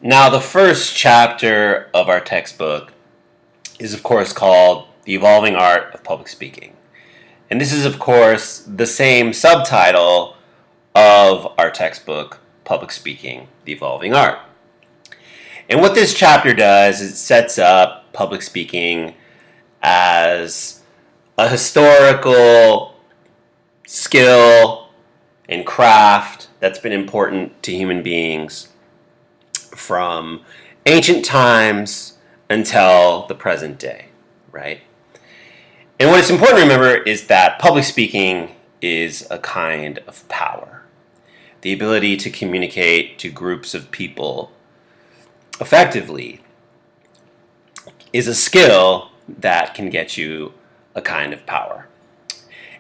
Now, the first chapter of our textbook is, of course, called The Evolving Art of Public Speaking. And this is, of course, the same subtitle of our textbook, Public Speaking, The Evolving Art. And what this chapter does is it sets up public speaking as a historical skill and craft that's been important to human beings from ancient times until the present day, right? And what it's important to remember is that public speaking is a kind of power. The ability to communicate to groups of people effectively is a skill that can get you a kind of power.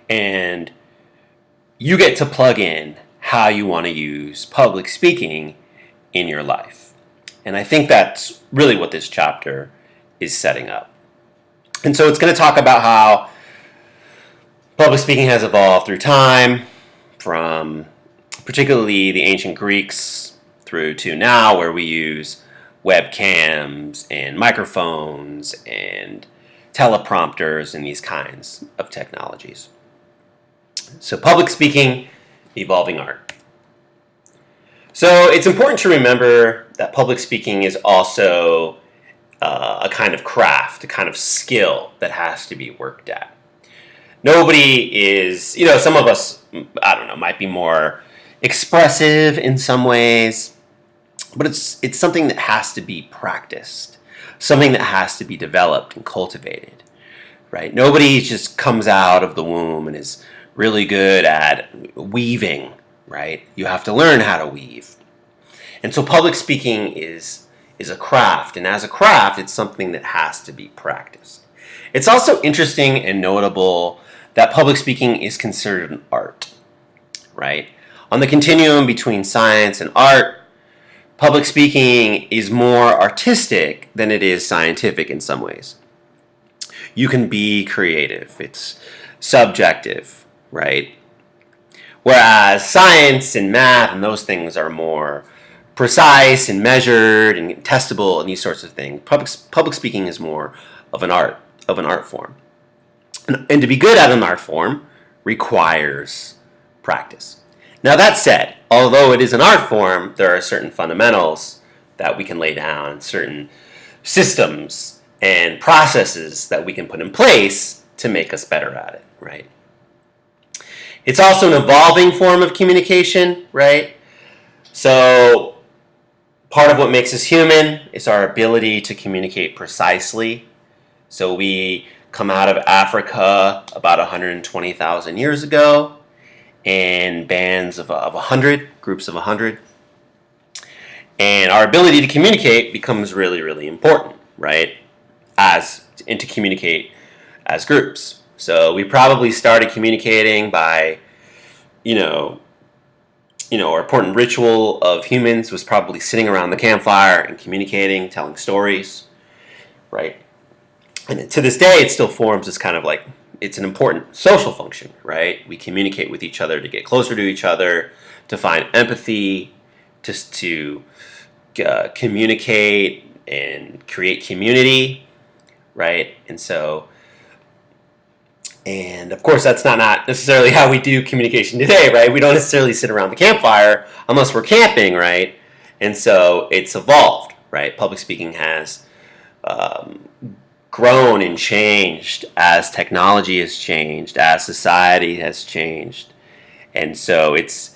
And you get to plug in how you want to use public speaking in your life. And I think that's really what this chapter is setting up. And so it's going to talk about how public speaking has evolved through time, from particularly the ancient Greeks through to now, where we use webcams and microphones and teleprompters and these kinds of technologies. So public speaking, evolving art. So it's important to remember that public speaking is also a kind of craft, a kind of skill that has to be worked at. Nobody is, some of us, might be more expressive in some ways, but it's something that has to be practiced, something that has to be developed and cultivated, right? Nobody just comes out of the womb and is really good at weaving, right? You have to learn how to weave. And so public speaking is a craft, and as a craft, it's something that has to be practiced. It's also interesting and notable that public speaking is considered an art, right? On the continuum between science and art, public speaking is more artistic than it is scientific in some ways. You can be creative. It's subjective, right? Whereas science and math and those things are more precise and measured and testable and these sorts of things. Public speaking is more of an art form. And to be good at an art form requires practice. Now that said, although it is an art form, there are certain fundamentals that we can lay down, certain systems and processes that we can put in place to make us better at it, right? It's also an evolving form of communication, right? So part of what makes us human is our ability to communicate precisely. So we come out of Africa about 120,000 years ago in bands of 100, groups of 100. And our ability to communicate becomes really, really important, right? And to communicate as groups. So we probably started communicating by, our important ritual of humans was probably sitting around the campfire and communicating, telling stories, right? And to this day, it still forms as kind of like, it's an important social function, right? We communicate with each other to get closer to each other, to find empathy, just to communicate and create community, right? And of course, that's not necessarily how we do communication today, right? We don't necessarily sit around the campfire unless we're camping, right? And so it's evolved, right? Public speaking has grown and changed as technology has changed, as society has changed. And so it's,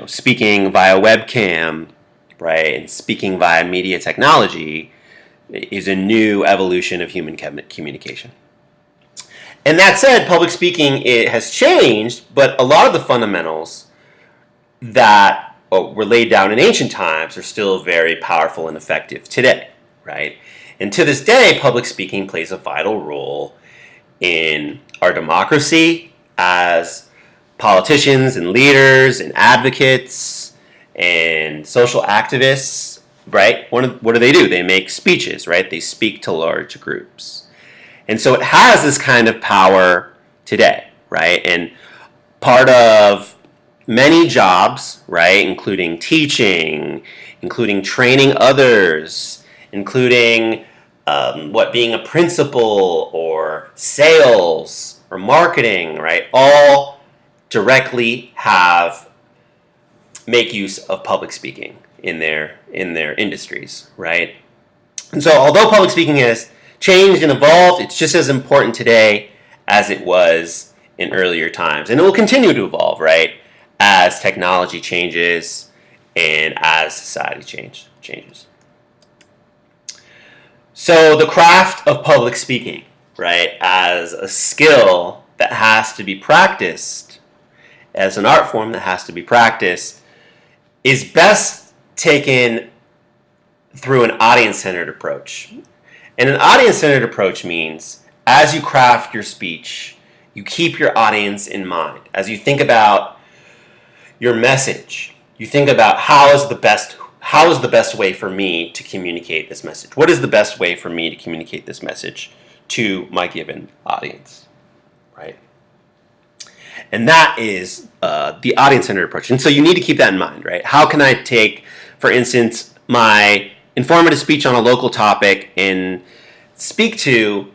speaking via webcam, right, and speaking via media technology is a new evolution of human communication. And that said, public speaking, it has changed, but a lot of the fundamentals that were laid down in ancient times are still very powerful and effective today, right? And to this day, public speaking plays a vital role in our democracy as politicians and leaders and advocates and social activists, right? What do? They make speeches, right? They speak to large groups. And so it has this kind of power today, right? And part of many jobs, right, including teaching, including training others, including being a principal or sales or marketing, right, all directly make use of public speaking in their industries, right? And so although public speaking has changed and evolved, it's just as important today as it was in earlier times. And it will continue to evolve, right, as technology changes and as society changes. So the craft of public speaking, right, as a skill that has to be practiced, as an art form that has to be practiced, is best taken through an audience-centered approach. And an audience-centered approach means as you craft your speech, you keep your audience in mind. As you think about your message, you think about how is the best way for me to communicate this message? What is the best way for me to communicate this message to my given audience, right? And that is the audience-centered approach. And so you need to keep that in mind, right? How can I take, for instance, my informative speech on a local topic and speak to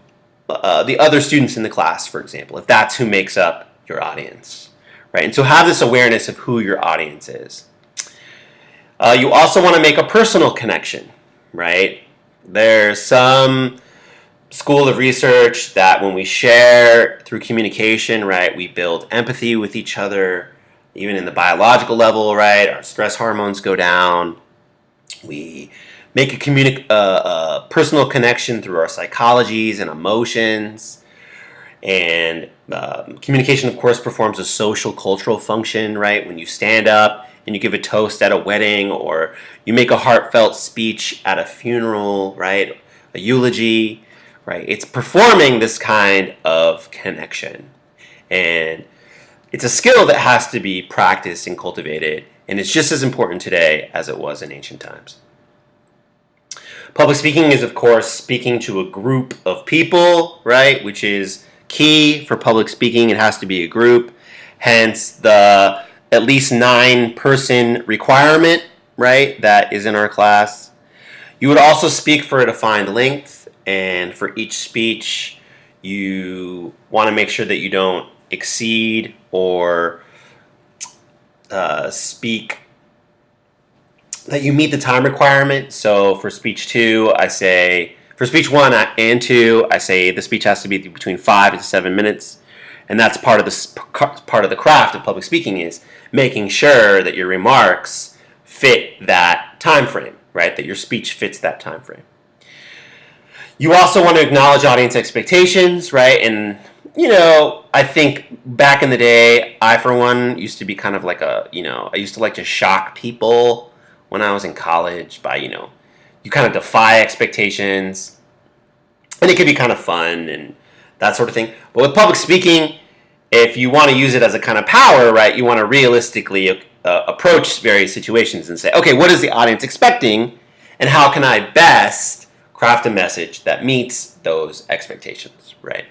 the other students in the class, for example, if that's who makes up your audience, right? And so have this awareness of who your audience is. You also want to make a personal connection, right? There's some school of research that when we share through communication, right, we build empathy with each other, even in the biological level, right? Our stress hormones go down. We make a personal connection through our psychologies and emotions. And communication, of course, performs a social cultural function, right? When you stand up and you give a toast at a wedding, or you make a heartfelt speech at a funeral, right? A eulogy, right? It's performing this kind of connection. And it's a skill that has to be practiced and cultivated, and it's just as important today as it was in ancient times. Public speaking is, of course, speaking to a group of people, right? Which is key for public speaking. It has to be a group. Hence the at least 9-person requirement, right? That is in our class. You would also speak for a defined length, and for each speech, you want to make sure that you don't exceed or speak that you meet the time requirement. So for speech 2, for speech 1 and 2, I say the speech has to be between 5 and 7 minutes. And that's part of the craft of public speaking, is making sure that your remarks fit that time frame, right? That your speech fits that time frame. You also want to acknowledge audience expectations, right? And, I think back in the day, I, for one, used to be kind of like I used to like to shock people when I was in college by, you kind of defy expectations. And it could be kind of fun and that sort of thing. But with public speaking, if you want to use it as a kind of power, right, you want to realistically approach various situations and say, okay, what is the audience expecting, and how can I best craft a message that meets those expectations, right?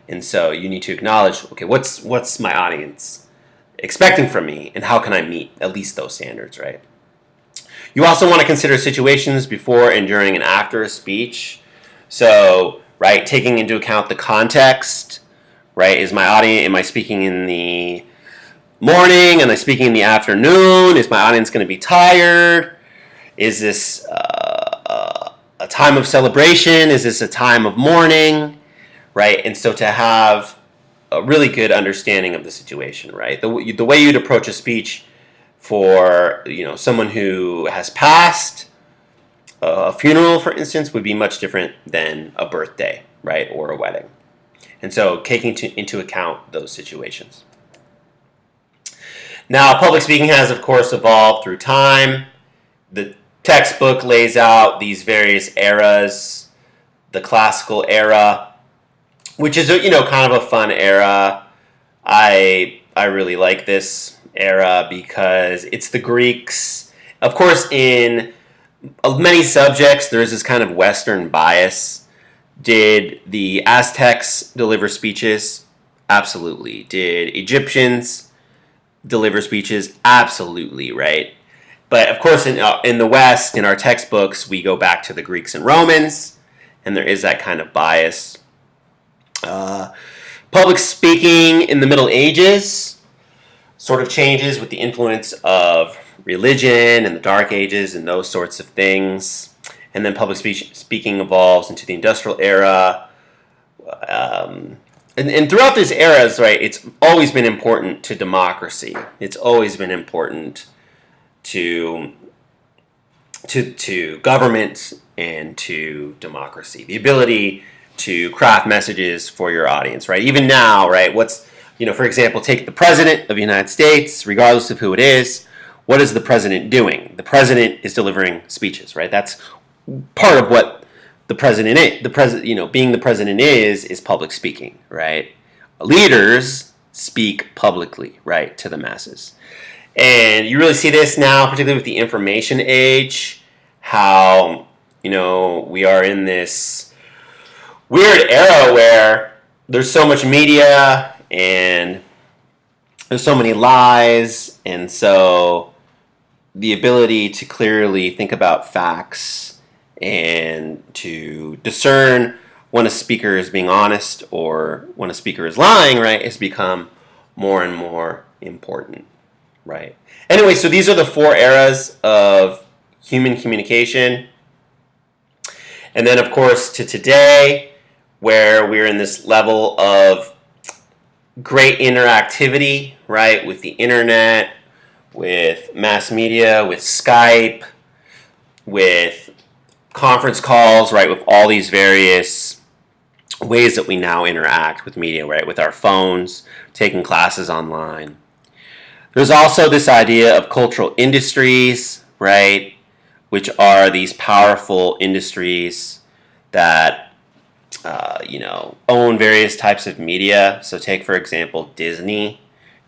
And so you need to acknowledge, okay, what's my audience expecting from me, and how can I meet at least those standards, right? You also want to consider situations before and during and after a speech. So, right, taking into account the context, right? Is my audience, am I speaking in the morning? Am I speaking in the afternoon? Is my audience going to be tired? Is this a time of celebration? Is this a time of mourning? Right? And so to have a really good understanding of the situation, right? The way you'd approach a speech for someone who has passed, a funeral, for instance, would be much different than a birthday, right, or a wedding. And so taking into account those situations. Now, public speaking has, of course, evolved through time. The textbook lays out these various eras. The classical era, which is kind of a fun era. I really like this era because it's the Greeks. Of course, in many subjects, there's this kind of Western bias. Did the Aztecs deliver speeches? Absolutely. Did Egyptians deliver speeches? Absolutely, right? But of course, in the West, in our textbooks, we go back to the Greeks and Romans, and there is that kind of bias. Public speaking in the Middle Ages sort of changes with the influence of religion and the Dark Ages and those sorts of things. And then public speaking evolves into the Industrial Era. And throughout these eras, right, it's always been important to democracy. It's always been important to government and to democracy. The ability to craft messages for your audience, right? Even now, right, for example, take the President of the United States, regardless of who it is. What is the President doing? The President is delivering speeches, right? That's part of what the President is. Being the President is public speaking, right? Leaders speak publicly, right, to the masses. And you really see this now, particularly with the information age, how, we are in this weird era where there's so much media and there's so many lies, and so the ability to clearly think about facts and to discern when a speaker is being honest or when a speaker is lying, right, has become more and more important, right? Anyway, so these are the 4 eras of human communication. And then, of course, to today, where we're in this level of great interactivity, right, with the internet, with mass media, with Skype, with conference calls, right, with all these various ways that we now interact with media, right, with our phones, taking classes online. There's also this idea of cultural industries, right, which are these powerful industries that own various types of media. So take, for example, Disney.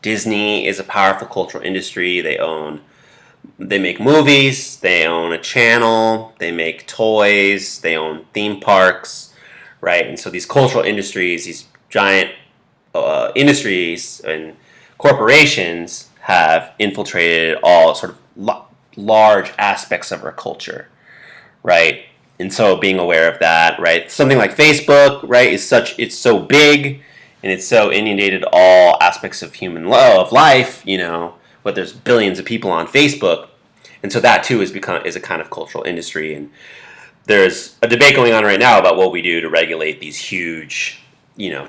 Disney is a powerful cultural industry. They make movies, they own a channel, they make toys, they own theme parks, right? And so these cultural industries, these giant industries and corporations have infiltrated all sort of large aspects of our culture, right? And so being aware of that, right? Something like Facebook, right, it's so big and it's so inundated all aspects of human life, but there's billions of people on Facebook. And so that too is a kind of cultural industry. And there's a debate going on right now about what we do to regulate these huge,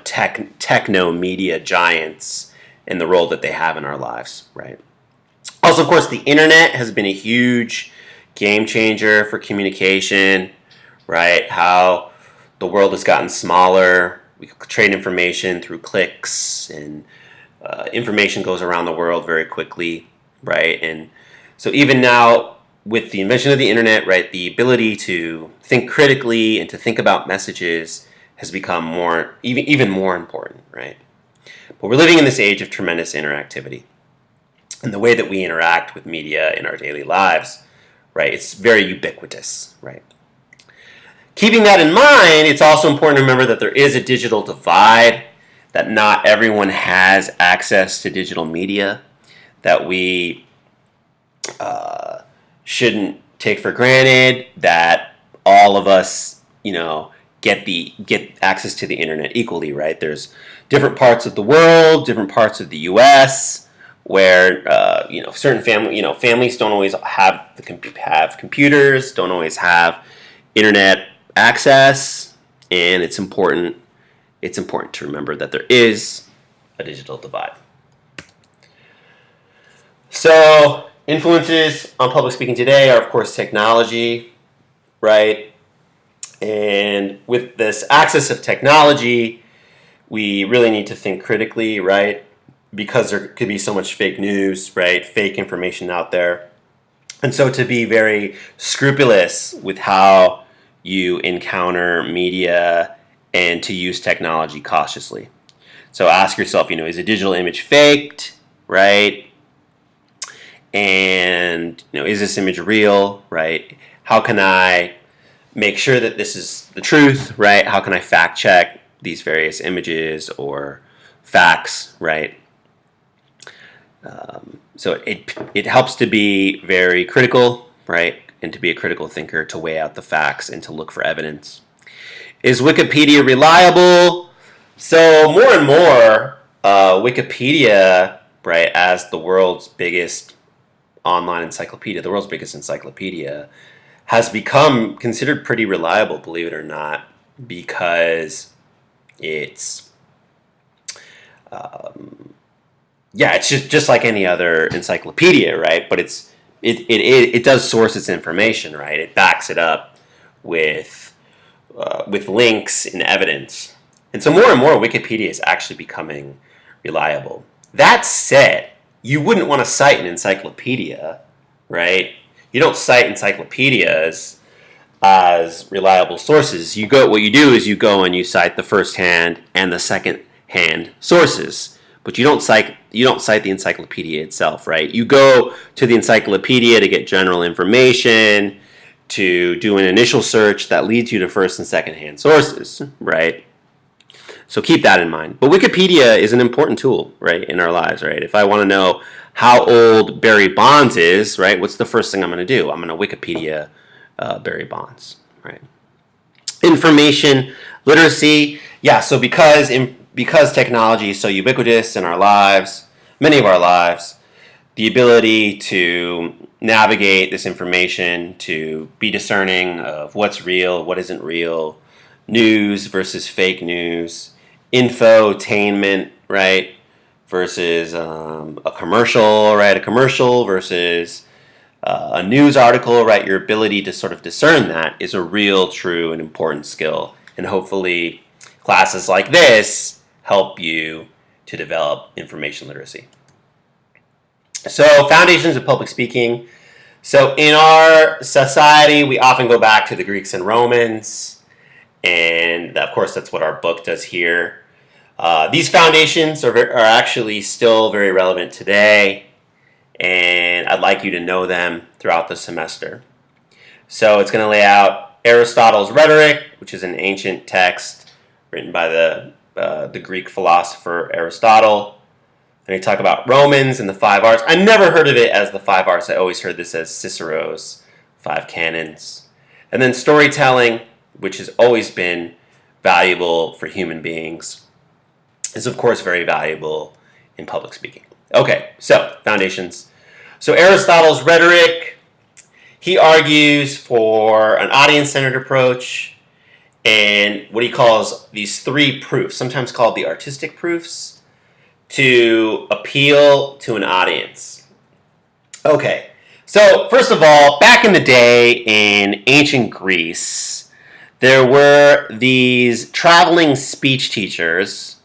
techno media giants and the role that they have in our lives, right? Also, of course, the internet has been a huge game changer for communication, right? How the world has gotten smaller. We trade information through clicks, and information goes around the world very quickly, right? And so even now, with the invention of the internet, right, the ability to think critically and to think about messages has become even more important, right? But we're living in this age of tremendous interactivity. And the way that we interact with media in our daily lives, right, it's very ubiquitous, right? Keeping that in mind, it's also important to remember that there is a digital divide, that not everyone has access to digital media, that we shouldn't take for granted that all of us, get access to the internet equally, right? There's different parts of the world, different parts of the U.S., where certain families don't always have computers, don't always have internet access, and it's important to remember that there is a digital divide. So influences on public speaking today are, of course, technology, right? And with this access of technology, we really need to think critically, right? Because there could be so much fake news, right? Fake information out there. And so to be very scrupulous with how you encounter media and to use technology cautiously. So ask yourself, is a digital image faked, right? And, is this image real, right? How can I make sure that this is the truth, right? How can I fact check these various images or facts, right? So it helps to be very critical, right? And to be a critical thinker, to weigh out the facts and to look for evidence. Is Wikipedia reliable? So more and more, Wikipedia, right, as the world's biggest online encyclopedia, the world's biggest encyclopedia, has become considered pretty reliable, believe it or not, because it's it's just like any other encyclopedia, right? But it does source its information, right? It backs it up with links and evidence, and so more and more Wikipedia is actually becoming reliable. That said, you wouldn't want to cite an encyclopedia, right? You don't cite encyclopedias as reliable sources. What you do is you go and you cite the first-hand and the second-hand sources, but you don't cite the encyclopedia itself, right? You go to the encyclopedia to get general information, to do an initial search that leads you to first and second-hand sources, right? So keep that in mind. But Wikipedia is an important tool, right, in our lives, right? If I want to know how old Barry Bonds is, right, what's the first thing I'm going to do? I'm going to Wikipedia Barry Bonds, right? Information literacy, yeah. So because technology is so ubiquitous in our lives, many of our lives, the ability to navigate this information, to be discerning of what's real, what isn't real, news versus fake news, infotainment, right, versus a commercial, right, a commercial versus a news article, right, your ability to sort of discern that is a real, true, and important skill. And hopefully classes like this help you to develop information literacy. So, foundations of public speaking. So, in our society, we often go back to the Greeks and Romans, and of course, that's what our book does here. These foundations are actually still very relevant today, and I'd like you to know them throughout the semester. So, it's going to lay out Aristotle's Rhetoric, which is an ancient text written by the Greek philosopher Aristotle. And we talk about Romans and the 5 arts. I never heard of it as the 5 arts. I always heard this as Cicero's 5 canons. And then storytelling, which has always been valuable for human beings, is of course very valuable in public speaking. Okay, so foundations. So Aristotle's Rhetoric, he argues for an audience-centered approach and what he calls these 3 proofs, sometimes called the artistic proofs, to appeal to an audience. Okay, so first of all, back in the day in ancient Greece, there were these traveling speech teachers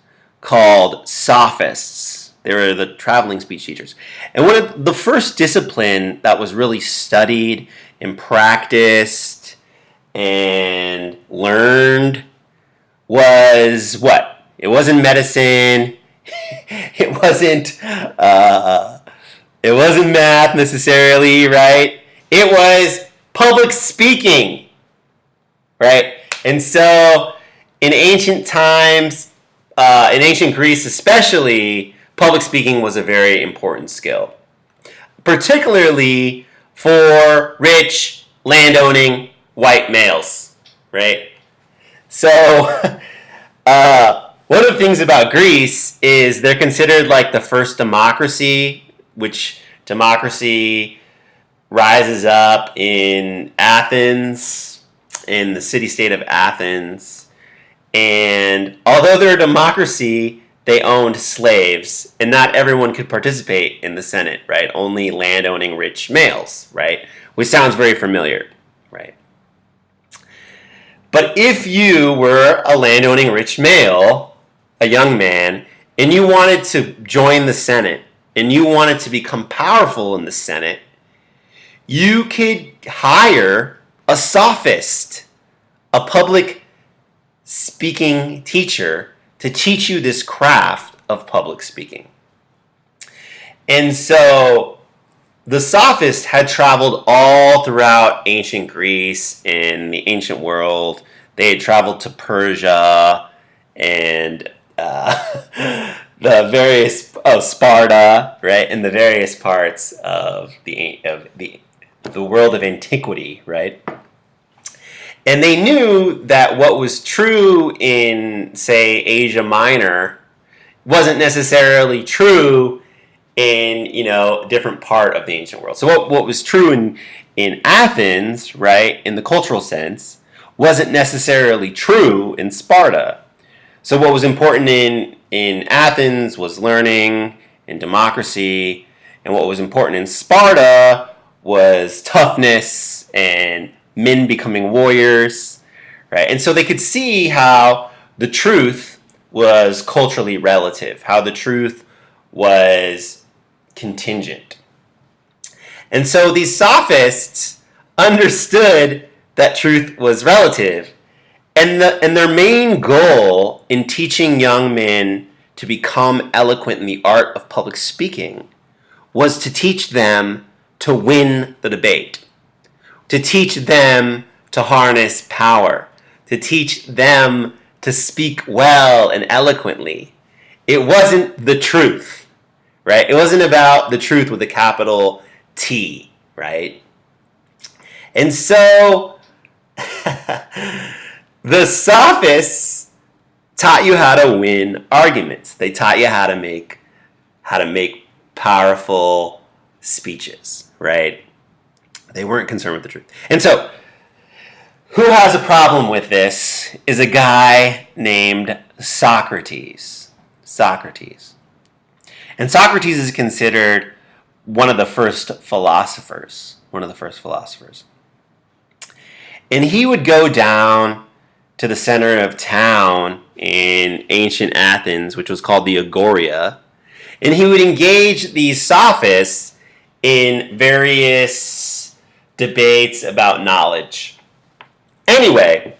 called sophists. They were the traveling speech teachers. And one of the first discipline that was really studied and practiced and learned was what? It wasn't medicine. It wasn't math necessarily, right? It was public speaking, right? And so in ancient times, in ancient Greece especially, public speaking was a very important skill, particularly for rich, landowning white males, right? So one of the things about Greece is they're considered like the first democracy, which democracy rises up in Athens, in the city-state of Athens. And although they're a democracy, they owned slaves, and not everyone could participate in the Senate, right? Only landowning rich males, right? Which sounds very familiar, right? But if you were a landowning rich male, a young man, and you wanted to join the Senate, and you wanted to become powerful in the Senate, you could hire a sophist, a public speaking teacher, to teach you this craft of public speaking. And so the sophists had traveled all throughout ancient Greece and the ancient world. They had traveled to Persia and Sparta, right, and the various parts of the world of antiquity, right? And they knew that what was true in, say, Asia Minor wasn't necessarily true in, a different part of the ancient world. So what was true in Athens, right, in the cultural sense, wasn't necessarily true in Sparta. So what was important in Athens was learning and democracy, and what was important in Sparta was toughness and men becoming warriors, right? And so they could see how the truth was culturally relative, how the truth was contingent. And so these sophists understood that truth was relative, and their main goal in teaching young men to become eloquent in the art of public speaking was to teach them to win the debate, to teach them to harness power, to teach them to speak well and eloquently. It wasn't the truth, right? It wasn't about the truth with a capital T, right? And so the sophists taught you how to win arguments. They taught you how to make powerful speeches, right? They weren't concerned with the truth. And so, who has a problem with this is a guy named Socrates. Socrates. And Socrates is considered one of the first philosophers. And he would go down to the center of town in ancient Athens, which was called the Agora, and he would engage these sophists in various debates about knowledge. Anyway,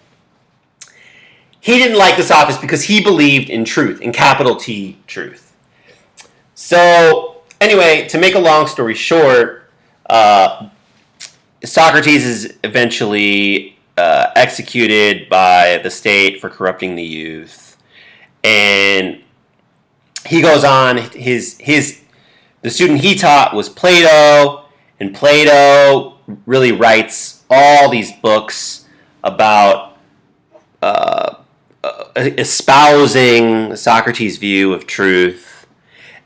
he didn't like the sophists because he believed in truth, in capital T truth. So, anyway, to make a long story short, Socrates is eventually executed by the state for corrupting the youth, and he goes on. The student he taught was Plato, and Plato really writes all these books about espousing Socrates' view of truth.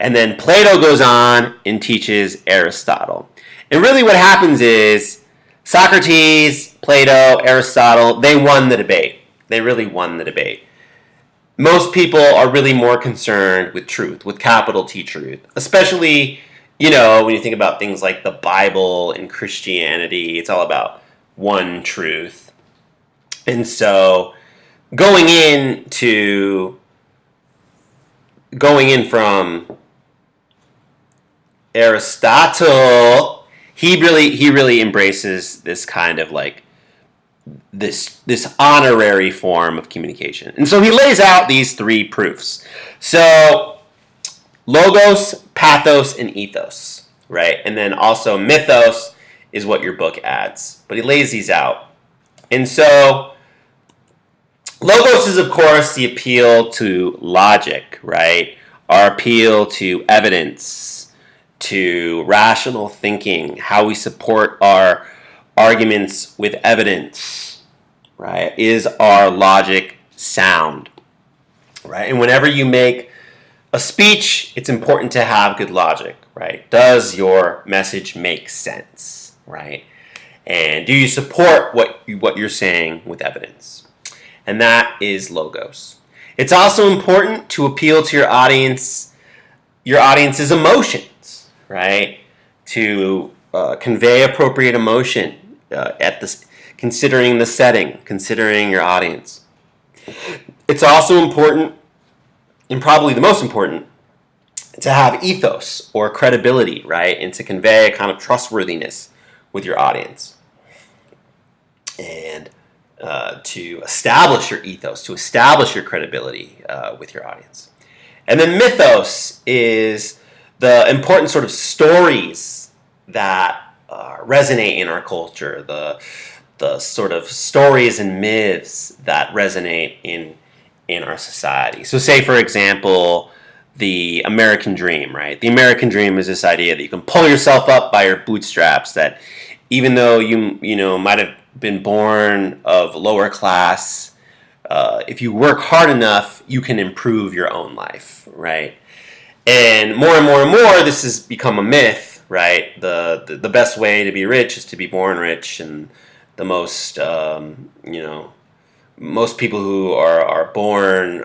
And then Plato goes on and teaches Aristotle. And really what happens is Socrates, Plato, Aristotle, they won the debate. They really won the debate. Most people are really more concerned with truth, with capital T truth. Especially, when you think about things like the Bible and Christianity, it's all about one truth. And so going in from Aristotle, he really embraces this kind of like this honorary form of communication. And so he lays out these three proofs. So logos, pathos, and ethos, right? And then also mythos is what your book adds. But he lays these out. And so logos is, of course, the appeal to logic, right? Our appeal to evidence, to rational thinking, how we support our arguments with evidence, right? Is our logic sound, right? And whenever you make a speech, it's important to have good logic, right? Does your message make sense, right? And do you support what you're saying with evidence? And that is logos. It's also important to appeal to your audience's emotions, right? To convey appropriate emotion considering the setting, considering your audience. It's also important, and probably the most important, to have ethos or credibility, right? And to convey a kind of trustworthiness with your audience. And to establish your ethos, to establish your credibility with your audience. And then mythos is the important sort of stories that resonate in our culture, the sort of stories and myths that resonate in our society. So say, for example, the American dream, right? The American dream is this idea that you can pull yourself up by your bootstraps, that even though you might have been born of lower class, if you work hard enough, you can improve your own life, right? And more and more and more, this has become a myth, right? The best way to be rich is to be born rich, and the most most people who are born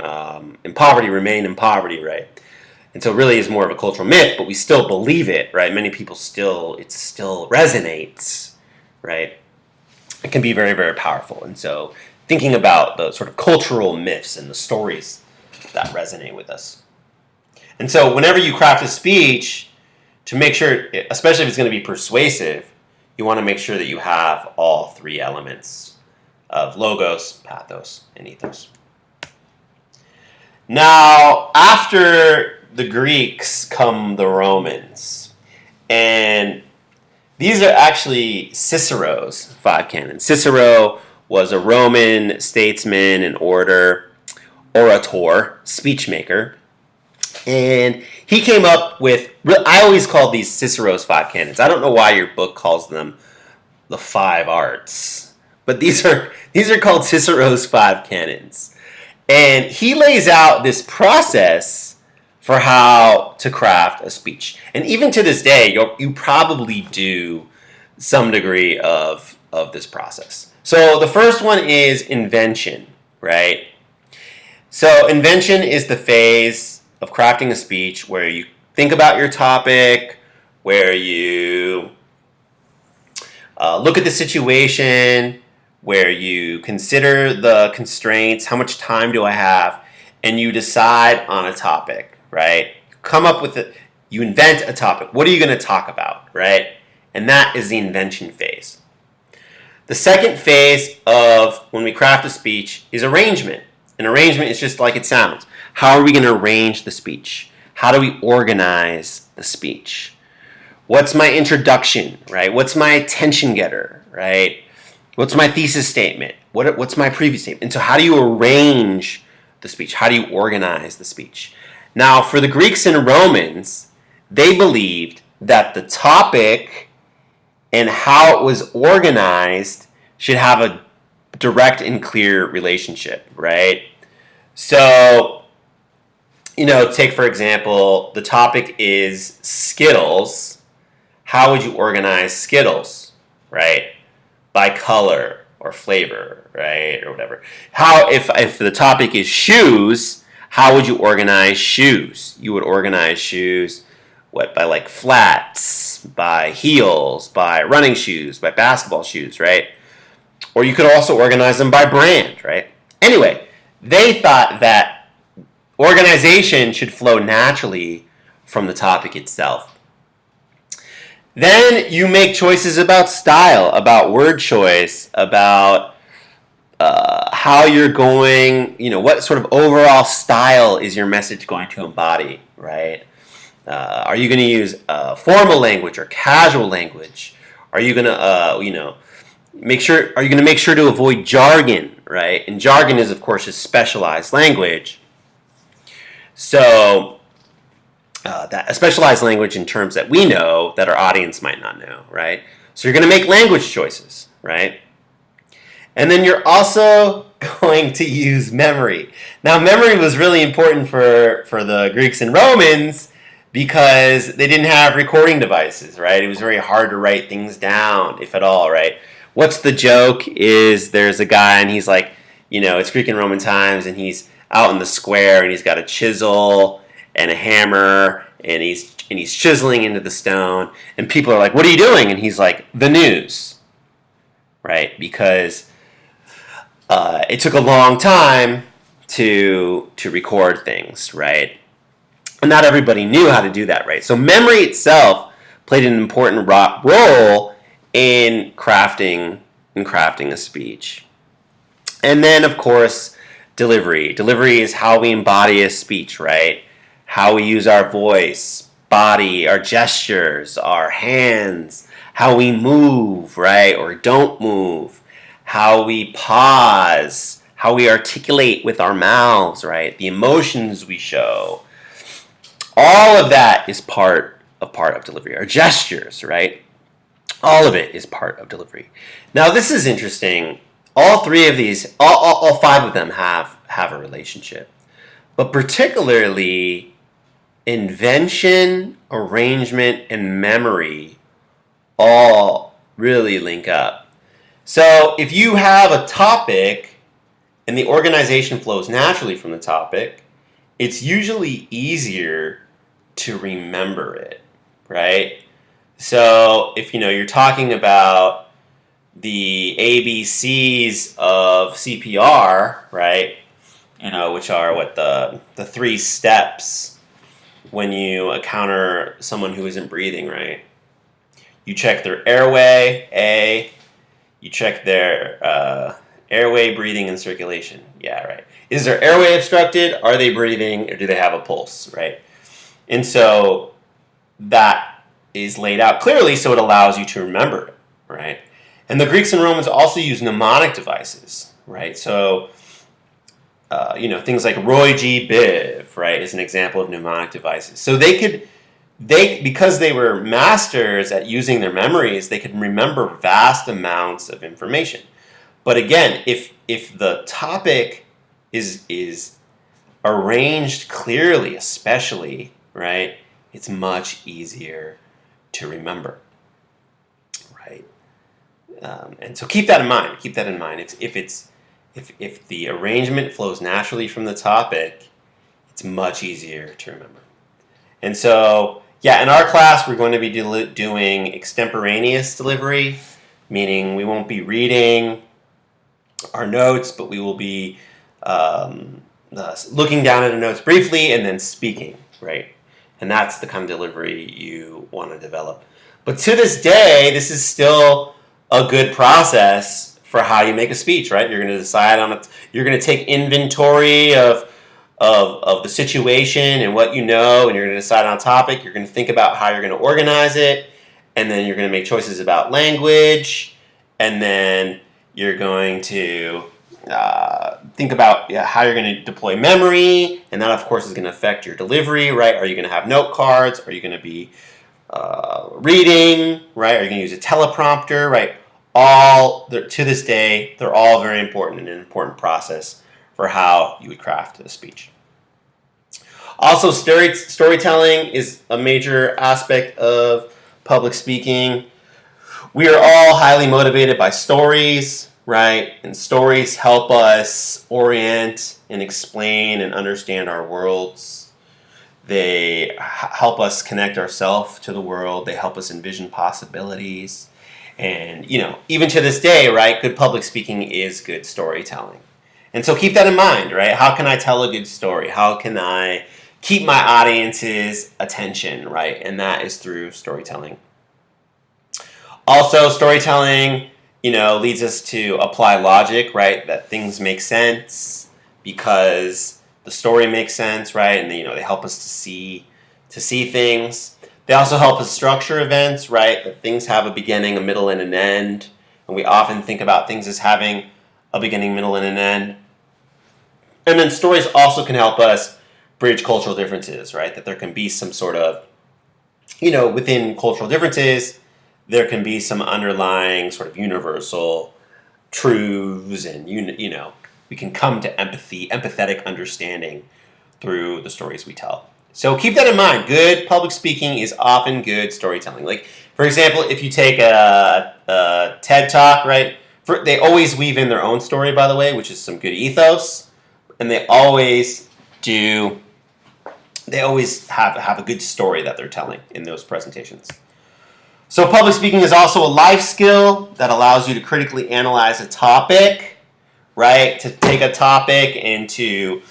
in poverty remain in poverty, right? And so it really is more of a cultural myth, but we still believe it, right? Many people it still resonates, right? It can be very, very powerful. And so thinking about the sort of cultural myths and the stories that resonate with us. And so whenever you craft a speech, to make sure, especially if it's going to be persuasive, you want to make sure that you have all three elements of logos, pathos, and ethos. Now, after the Greeks come the Romans, and these are actually Cicero's 5 canons. Cicero was a Roman statesman and orator, speech maker, and he came up with, I always call these Cicero's 5 canons. I don't know why your book calls them the 5 arts, but these are called Cicero's 5 canons. And he lays out this process for how to craft a speech. And even to this day, you probably do some degree of this process. So the first one is invention, right? So invention is the phase of crafting a speech where you think about your topic, where you look at the situation, where you consider the constraints, how much time do I have, and you decide on a topic, right? Come up with it, you invent a topic. What are you going to talk about, right? And that is the invention phase. The second phase of when we craft a speech is arrangement. An arrangement is just like it sounds. How are we going to arrange the speech? How do we organize the speech? What's my introduction, right? What's my attention getter, right? What's my thesis statement? What's my previous statement? And so how do you arrange the speech? How do you organize the speech? Now, for the Greeks and Romans, they believed that the topic and how it was organized should have a direct and clear relationship, right? So, take for example, the topic is Skittles. How would you organize Skittles, right? By color or flavor, right, or whatever. How if the topic is shoes, how would you organize shoes? You would organize shoes by like flats, by heels, by running shoes, by basketball shoes, right? Or you could also organize them by brand, right? Anyway, they thought that organization should flow naturally from the topic itself. Then you make choices about style, about word choice, about how you're going, what sort of overall style is your message going to embody, right? Are you going to use formal language or casual language? Are you going to, are you going to make sure to avoid jargon, right? And jargon is, of course, a specialized language. So, that a specialized language in terms that we know that our audience might not know, right? So you're going to make language choices, right? And then you're also going to use memory. Now, memory was really important for the Greeks and Romans because they didn't have recording devices, right? It was very hard to write things down, if at all, right? What's the joke is there's a guy and he's like, it's Greek and Roman times, and he's out in the square and he's got a chisel and a hammer, and he's chiseling into the stone, and people are like, what are you doing? And he's like, the news, right? Because it took a long time to record things, right? And not everybody knew how to do that, right? So memory itself played an important role in crafting a speech. And then, of course, delivery. Delivery is how we embody a speech, right? How we use our voice, body, our gestures, our hands, how we move, right, or don't move, how we pause, how we articulate with our mouths, right, the emotions we show. All of that is part of delivery. Our gestures, right? All of it is part of delivery. Now, this is interesting. All three of these, all five of them have a relationship. But particularly, invention, arrangement, and memory all really link up. So if you have a topic and the organization flows naturally from the topic, it's usually easier to remember it, right? So if you're talking about the ABCs of CPR, right? Which are what the three steps when you encounter someone who isn't breathing, right? You check their airway, A. You check their airway, breathing, and circulation. Yeah, right. Is their airway obstructed? Are they breathing? Or do they have a pulse, right? And so that is laid out clearly so it allows you to remember it, right? And the Greeks and Romans also used mnemonic devices, right? So, things like Roy G. Biv, right, is an example of mnemonic devices. So because they were masters at using their memories, they could remember vast amounts of information. But again, if the topic is arranged clearly, especially, right, it's much easier to remember, right? And so keep that in mind. Keep that in mind. If the arrangement flows naturally from the topic, it's much easier to remember. And so, in our class, we're going to be doing extemporaneous delivery, meaning we won't be reading our notes, but we will be looking down at the notes briefly and then speaking, right? And that's the kind of delivery you want to develop. But to this day, this is still a good process for how you make a speech, right? You're going to decide on it. You're going to take inventory of the situation and what you know, and you're going to decide on a topic. You're going to think about how you're going to organize it, and then you're going to make choices about language, and then you're going to think about how you're going to deploy memory, and that, of course, is going to affect your delivery, right? Are you going to have note cards? Are you going to be reading, right? Are you going to use a teleprompter, right? To this day, they're all very important and an important process for how you would craft a speech. Also, storytelling is a major aspect of public speaking. We are all highly motivated by stories, right? And stories help us orient and explain and understand our worlds. They help us connect ourselves to the world. They help us envision possibilities. And, even to this day, right, good public speaking is good storytelling. And so keep that in mind, right? How can I tell a good story? How can I keep my audience's attention, right? And that is through storytelling. Also, storytelling, leads us to apply logic, right? That things make sense because the story makes sense, right? And they help us to see things. They also help us structure events, right? That things have a beginning, a middle, and an end. And we often think about things as having a beginning, middle, and an end. And then stories also can help us bridge cultural differences, right? That there can be some sort of, within cultural differences, there can be some underlying sort of universal truths, and we can come to empathetic understanding through the stories we tell. So keep that in mind. Good public speaking is often good storytelling. Like, for example, if you take a TED Talk, right? They always weave in their own story, by the way, which is some good ethos, and they always have a good story that they're telling in those presentations. So public speaking is also a life skill that allows you to critically analyze a topic, right? To take a topic and to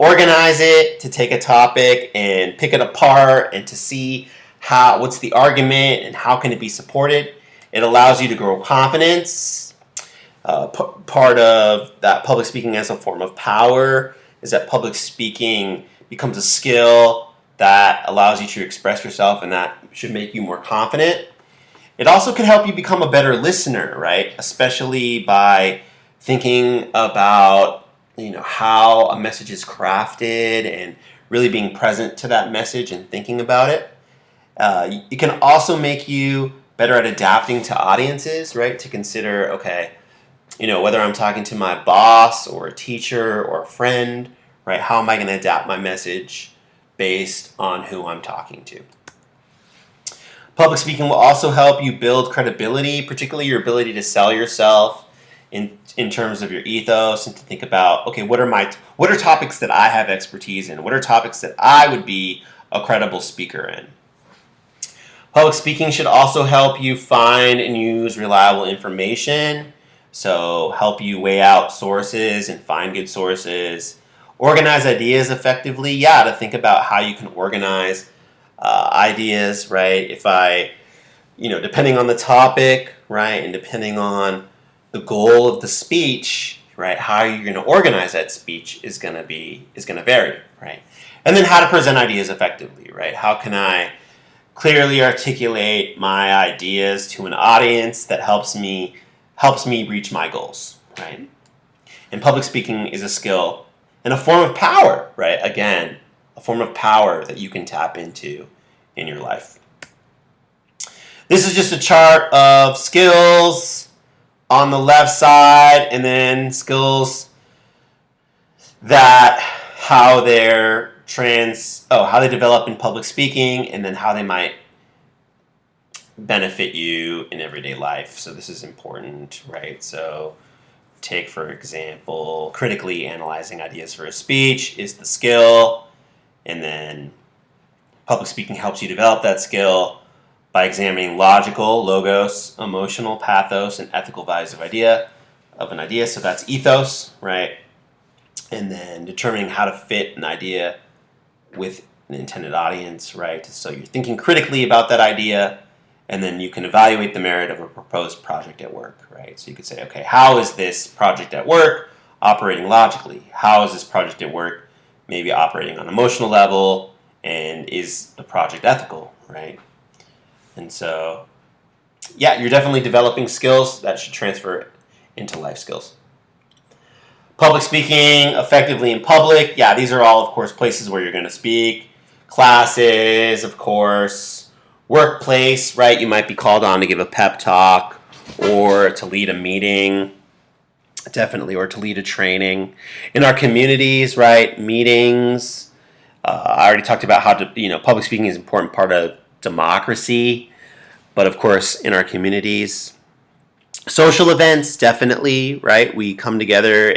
organize it, to take a topic and pick it apart and to see what's the argument and how can it be supported. It allows you to grow confidence. Part of that public speaking as a form of power is that public speaking becomes a skill that allows you to express yourself, and that should make you more confident. It also can help you become a better listener, right? Especially by thinking about how a message is crafted and really being present to that message and thinking about it. It can also make you better at adapting to audiences, right? To consider, okay, whether I'm talking to my boss or a teacher or a friend, right? How am I going to adapt my message based on who I'm talking to? Public speaking will also help you build credibility, particularly your ability to sell yourself in terms of your ethos, and to think about, okay, what are topics that I have expertise in? What are topics that I would be a credible speaker in? Public speaking should also help you find and use reliable information. So help you weigh out sources and find good sources. Organize ideas effectively. Yeah, to think about how you can organize ideas, right? If I, depending on the topic, right, and depending on the goal of the speech, right, how you're going to organize that speech is going to vary, right? And then how to present ideas effectively, right? How can I clearly articulate my ideas to an audience that helps me reach my goals, right? And public speaking is a skill and a form of power, right? Again, a form of power that you can tap into in your life. This is just a chart of skills on the left side, and then skills that how they develop in public speaking, and then how they might benefit you in everyday life. So this is important, right? So take, for example, critically analyzing ideas for a speech is the skill, and then public speaking helps you develop that skill by examining logical, logos, emotional, pathos, and ethical values of an idea. So that's ethos, right? And then determining how to fit an idea with an intended audience, right? So you're thinking critically about that idea, and then you can evaluate the merit of a proposed project at work, right? So you could say, okay, how is this project at work operating logically? How is this project at work maybe operating on an emotional level? And is the project ethical, right? And so, yeah, you're definitely developing skills that should transfer into life skills. Public speaking effectively in public. Yeah, these are all, of course, places where you're going to speak. Classes, of course. Workplace, right? You might be called on to give a pep talk or to lead a meeting, definitely, or to lead a training. In our communities, right? Meetings. I already talked about how public speaking is an important part of democracy, but of course, in our communities. Social events, definitely, right? We come together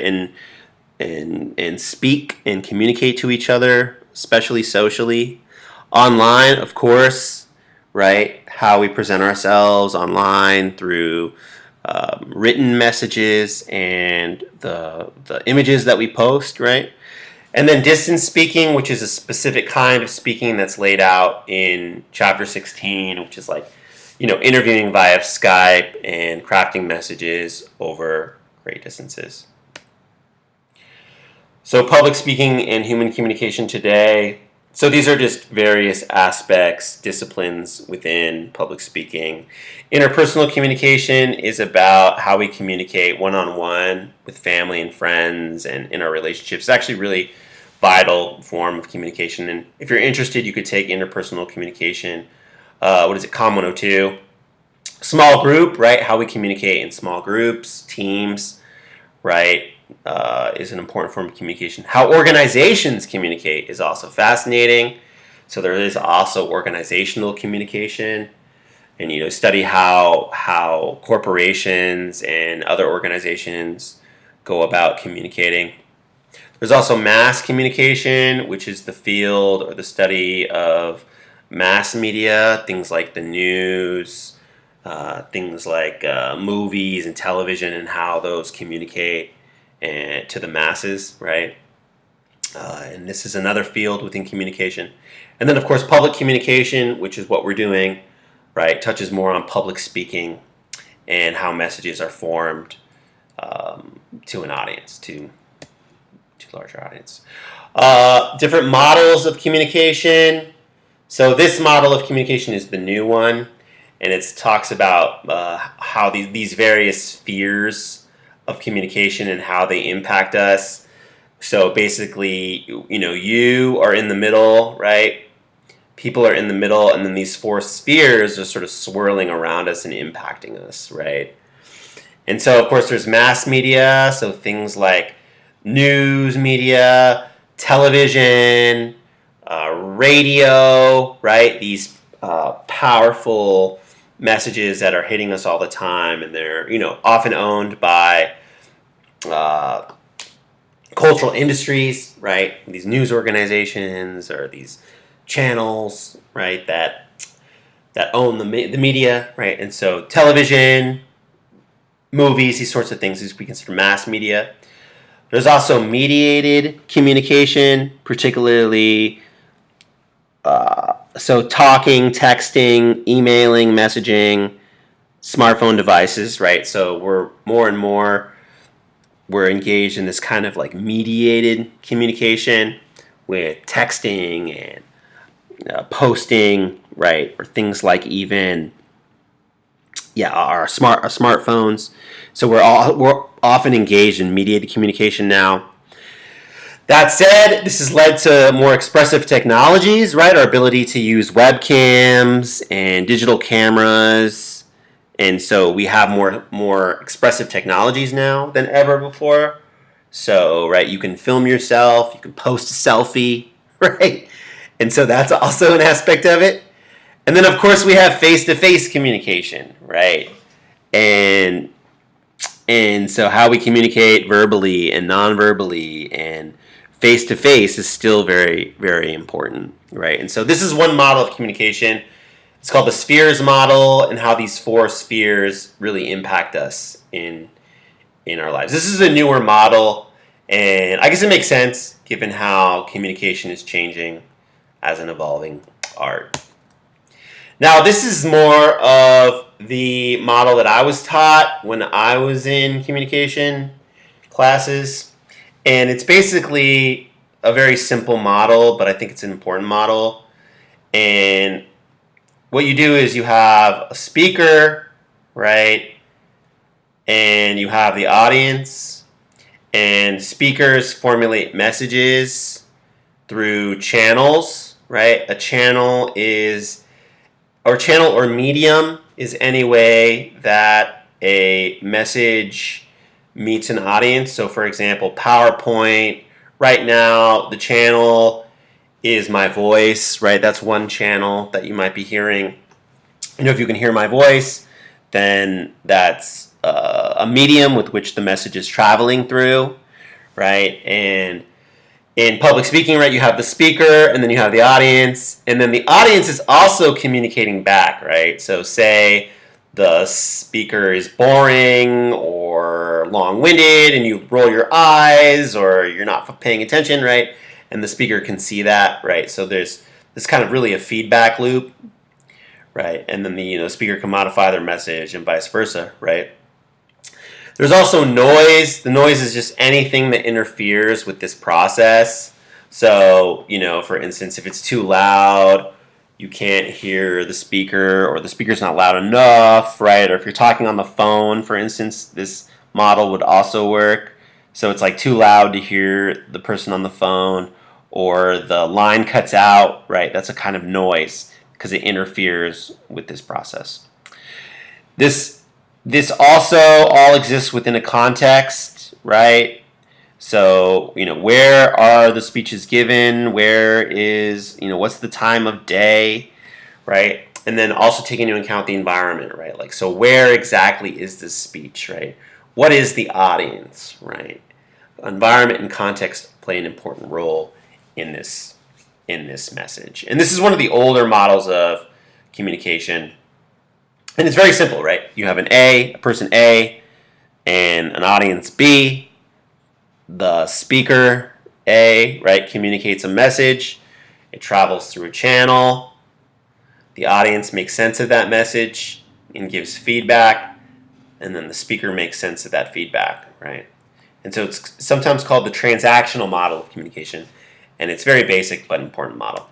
and speak and communicate to each other, especially socially. Online, of course, right? How we present ourselves online through written messages and the images that we post, right? And then distance speaking, which is a specific kind of speaking that's laid out in Chapter 16, which is like, interviewing via Skype and crafting messages over great distances. So public speaking and human communication today. So these are just various aspects, disciplines within public speaking. Interpersonal communication is about how we communicate one-on-one with family and friends and in our relationships. It's actually really vital form of communication. And if you're interested, you could take interpersonal communication. COM 102. Small group, right? How we communicate in small groups, teams, right? Is an important form of communication. How organizations communicate is also fascinating. So there is also organizational communication, and study how corporations and other organizations go about communicating. There's also mass communication, which is the field or the study of mass media, things like the news, things like movies and television, and how those communicate to the masses, right? And this is another field within communication. And then, of course, public communication, which is what we're doing, right, touches more on public speaking and how messages are formed to an audience, to larger audience. Different models of communication. So this model of communication is the new one, and it talks about how these various spheres of communication and how they impact us. So basically, you are in the middle, right? People are in the middle, and then these four spheres are sort of swirling around us and impacting us, right? And so, of course, there's mass media, so things like news media, television, radio, right? These powerful messages that are hitting us all the time, and they're often owned by uh, cultural industries, right? These news organizations or these channels, right? That own the media, right? And so television, movies, these sorts of things, these we consider mass media. There's also mediated communication, particularly so talking, texting, emailing, messaging, smartphone devices, right? So we're more and more we're engaged in this kind of like mediated communication with texting and posting, right? Or things like even our smartphones. So we're often engaged in mediated communication now. That said, this has led to more expressive technologies, right? Our ability to use webcams and digital cameras, and so we have more expressive technologies now than ever before. So, right, you can film yourself, you can post a selfie, right? And so that's also an aspect of it. And then, of course, we have face-to-face communication, right? And so how we communicate verbally and non-verbally and face-to-face is still very, very important, right? And so this is one model of communication. It's called the spheres model, and how these four spheres really impact us in our lives. This is a newer model, and I guess it makes sense given how communication is changing as an evolving art. Now, this is more of the model that I was taught when I was in communication classes. And it's basically a very simple model, but I think it's an important model. And what you do is you have a speaker, right? And you have the audience. And speakers formulate messages through channels, right? A channel or medium is any way that a message meets an audience. So, for example, PowerPoint, right now, the channel is my voice, right? That's one channel that you might be hearing. If you can hear my voice, then that's a medium with which the message is traveling through, right? And in public speaking, right, you have the speaker, and then you have the audience, and then the audience is also communicating back, right? So say the speaker is boring or long-winded, and you roll your eyes, or you're not paying attention, right? And the speaker can see that, right? So there's this kind of really a feedback loop, right? And then the speaker can modify their message and vice versa, right? There's also noise. The noise is just anything that interferes with this process. So, for instance, if it's too loud, you can't hear the speaker, or the speaker's not loud enough, right? Or if you're talking on the phone, for instance, this model would also work. So it's like too loud to hear the person on the phone, or the line cuts out, right? That's a kind of noise because it interferes with this process. This also all exists within a context, right? So, where are the speeches given? Where is, what's the time of day, right? And then also taking into account the environment, right? Like, so where exactly is this speech, right? What is the audience, right? Environment and context play an important role in this message. And this is one of the older models of communication. And it's very simple, right? You have a person A, and an audience B. The speaker A, right, communicates a message. It travels through a channel. The audience makes sense of that message and gives feedback. And then the speaker makes sense of that feedback, right? And so it's sometimes called the transactional model of communication. And it's a very basic but important model.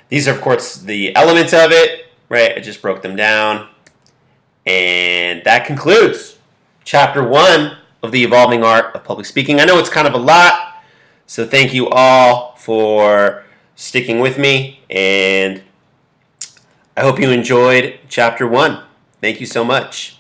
These are, of course, the elements of it. Right, I just broke them down. And that concludes Chapter 1 of the evolving art of public speaking. I know it's kind of a lot, so thank you all for sticking with me, and I hope you enjoyed Chapter 1. Thank you so much.